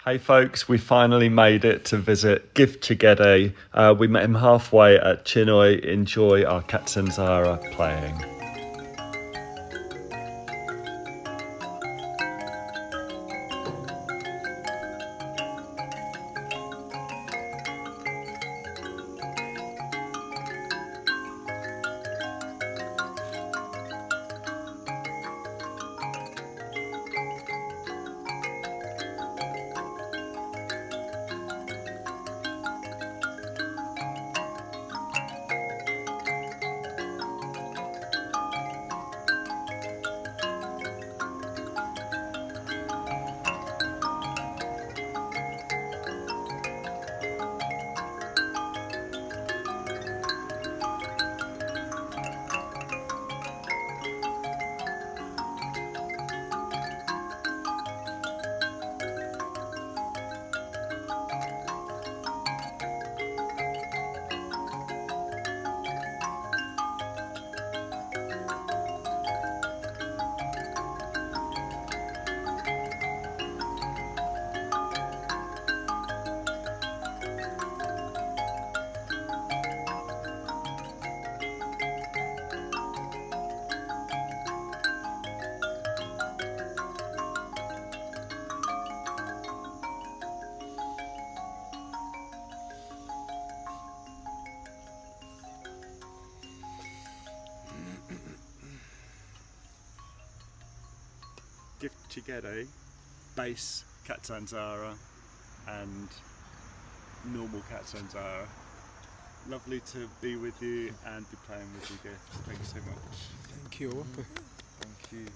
Hey folks, we finally made it to visit Gift Chigede. We met him halfway at Chinhoy. Enjoy our Katsanzara playing. Gift Chigede, bass Katsanzara and normal Katsanzara. Lovely to be with you and be playing with you, Gift. Thank you so much. Thank you. Thank you.